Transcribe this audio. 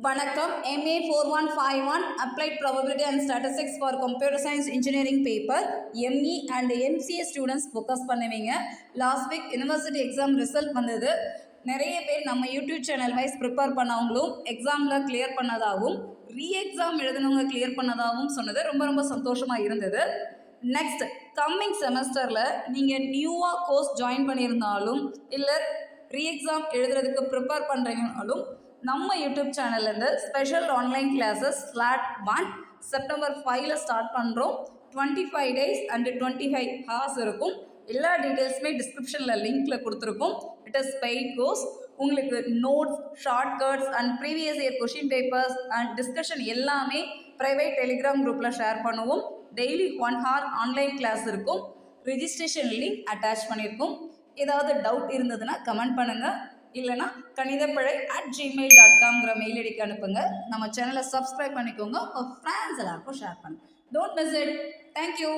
வணக்கம். MA 4151 Applied Probability and Statistics for Computer Science Engineering paper ME and MCA students focus பண்ணுவீங்க. Last week university exam result வந்தது. நிறைய பேர் நம்ம YouTube channel wise prepare பண்ணவங்களும் எக்ஸாமில் clear பண்ணதாகவும் exam எழுதினவங்க clear பண்ணதாகவும் சொன்னது ரொம்ப சந்தோஷமாக இருந்தது. நெக்ஸ்ட் கம்மிங் செமஸ்டரில் நீங்கள் நியூவாக கோர்ஸ் ஜாயின் பண்ணியிருந்தாலும் இல்லை எக்ஸாம் எழுதுறதுக்கு ப்ரிப்பேர் பண்ணுறீங்கனாலும் நம்ம யூடியூப் சேனல்லேருந்து special online classes slot 1 September 5ல் ஸ்டார்ட் பண்ணுறோம். 25 days அண்ட் 25 hours இருக்கும். எல்லா டீட்டெயில்ஸுமே டிஸ்கிரிப்ஷனில் லிங்க்கில் கொடுத்துருக்கோம். It is paid course. உங்களுக்கு notes, shortcuts and previous year question papers and discussion எல்லாமே ப்ரைவேட் டெலிகிராம் குரூப்பில் ஷேர் பண்ணுவோம். டெய்லி 1 hour ஆன்லைன் கிளாஸ் இருக்கும். ரிஜிஸ்ட்ரேஷன் லிங்க் அட்டாச் பண்ணியிருக்கோம். ஏதாவது டவுட் இருந்ததுன்னா கமெண்ட் பண்ணுங்கள். இல்லைனா kanidapalai@gmail.com மெயில் ஐடிக்கு அனுப்புங்க. நம்ம சேனலை சப்ஸ்கிரைப் பண்ணிக்கோங்க. உங்கள் ஃப்ரெண்ட்ஸ் எல்லாருக்கும் ஷேர் பண்ணுங்க. Don't miss it. தேங்க்யூ.